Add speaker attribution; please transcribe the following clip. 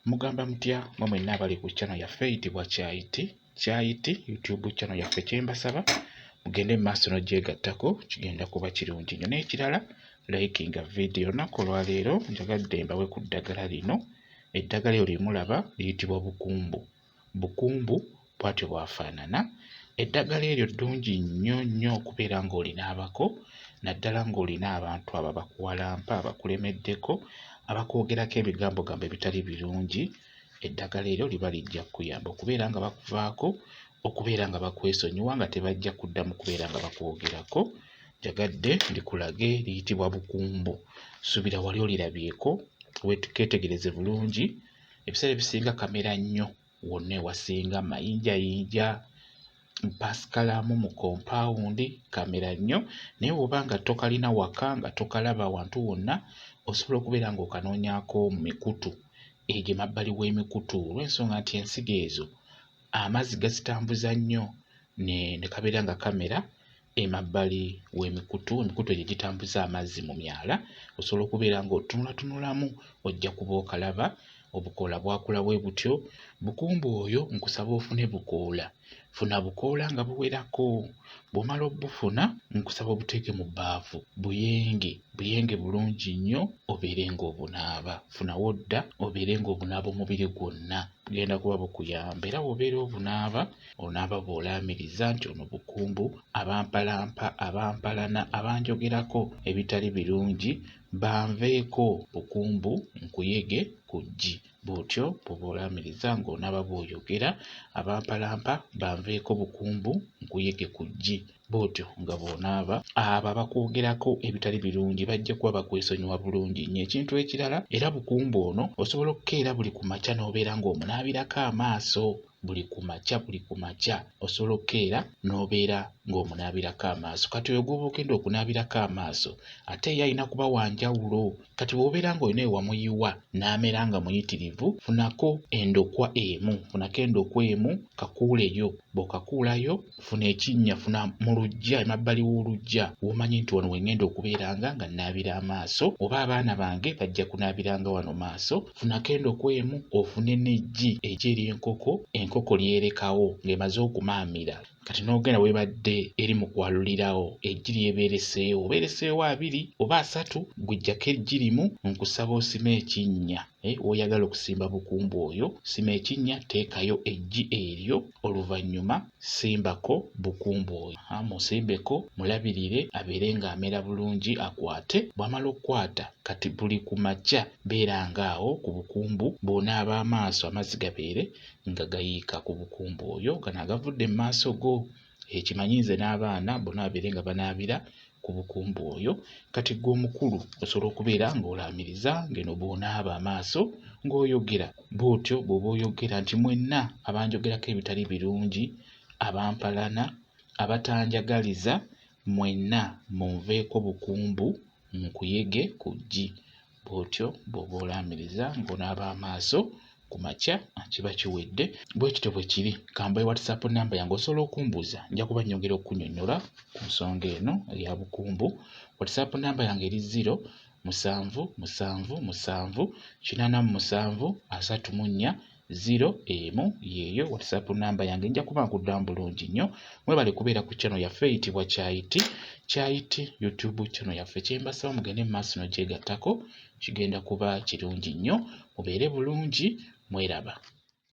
Speaker 1: Mugamba mutya mmwe mwenna abali ku channel yaffe eyitibwa Kyayiti YouTube channel yaffe kyembasaba mugende mu maaso n'ogyegattako kigenda kuba kirungi nnyo. N'ekirala likinga video. Olunaku olwaleero njagadde mbawe ku ddagala lino. Eddagala eryo limulaba liyitibwa bukumbu. Bukumbu bw'atyo bwafaanana. Eddagala eryo ddungi nnyo nnyo okubeera ng'olinaabako naddala ng'olina abantu abo abakuwalampa abakulemeddeko abakwogerako ebigambo ebitali birungi. Eddagala eryo liba lijja kukuyamba okubeera nga bakuvaako, okubeera nga bakwesonyiwa nga tebajja kuddamu kubeera nga bakwogerako. Njagadde ndikulage liyitibwa bukumbu. Suubira wali olirabyeko weekeetegereze bulungi. Ebiseera ebisinga kamera nnyo wonna ewasinga mayinjayinja mpasikalamu mu kompaawundi kamera nnyo, naye bw'oba nga tokalina waka nga tokalaba awantu wonna osobola okubeera ng'okanoonyako mu mikutu egyo emabbali w'emikutu olw'ensonga nti ensigo ezo amazzi gazitambuza nnyo ne kabeera nga kamera emabbali w'emikutu. Emikutu egyo gitambuza amazzi mu myala, osobola okubeera ng'otunulatunulamu ojja kuba okalaba. Obukoola bwakula bwe butyo. Bukumbu oyo nkusaba ofune bukoola. Funa bukoola nga buwerako. Bw'omala obufuna nkusaba obuteeke mu bbaafu buyenge bulungi nnyo obeere ng'obunaaba. Funawo dda obeere ng'obunaaba omubiri gwonna, bugenda kuba bukuyamba. Era bw'obeera obunaaba onaaba bw'olaamiriza nti ono bukumbu. Abampalampa, abampalana, abanjogerako ebitali birungi banveeko, bukumbu nkuyege ku ggi. Bw'otyo bw'oba olaamiriza ng'onaaba bw'oyogera. Abampalampa banveeko, bukumbu nkuyege ku ggi. Bw'otyo nga bw'onaaba abo abakwogerako ebitali birungi bajja kuba bakwesonyiwa bulungi nnyo. Ekintu ekirala, era bukumbu ono osobola okukeera buli ku makya n'obeera ng'omunaabirako amaaso. Buli ku makya osobola okukeera n'obeera ng'omunaabirako amaaso. Kati oyo gw'oba ogenda okunaabirako amaaso ate ye alina kuba wa njawulo. Kati bw'obeera ng'olina we wamuyiwa n'abeera nga muyitirivu, funako endokwa emu kakuuleyo. Bw'okakuulayo funa ekinnya, funa mu luggya, emabbali w'oluggya w'omanyi nti wano we ŋŋenda okubeera nga nnaabira amaaso, oba abaana bange bajja kunaabiranga wano maaso. Funako endokwa emu, ofune n'eggi enkoko lyerekawo ng'emaze okumaamira. Kati n'ogenda webadde eri mu kwalulirawo eggi lyebeereseewo, obeereseewo 2 oba 3, gw'eggyako eggi limu. Nkusaba osime ekinnya. W'oyagala okusimba bukumbu oyo, sima ekinnya, teekayo eggi eryo, oluvannyuma simbako bukumbu oyo. Musimbeko, mulabirire abeere ng'amera bulungi, akwate. Bw'amala okukwata kati buli ku makya beeranga awo ku bukumbu. Bw'onaaba amaaso amazzi gabeere nga gayiika ku bukumbu oyo, gano agavudde mu maaso go. Ekimanyi nze n'abaana bonna babeere nga banaabira ku bukumbu oyo. Kati ggwe omukulu osobola okubeera ng'olaamiriza ng'eno bw'onaaba amaaso ng'oyogera. Bw'otyo bw'oba oyogera nti mwenna abanjogerako ebitali birungi, abampalana, abatanjagaliza, mwenna munveeko bukumbu nkuyege ku ggi. Bw'otyo bw'oba olaamiriza ng'onaaba amaaso ku makya kiba kiwedde. Bwe kityo bwe kiri. Kambaye WhatsApp namba yange osobola okumbuuza, nja kuba nnyongera okunnyonnyola ku nsonga eno eya bukumbu. WhatsApp namba yange eri 0778737 yeeyo WhatsApp namba yange. Nja kuba nkuddamu bulungi nnyo. Mwebale kubeera ku channel yaffe eyitibwa Kyayiti YouTube channel yaffe. Kyembasaba mugende mu maaso n'ogyegattako, kigenda kuba kirungi nnyo. Mubeere bulungi, mweraba.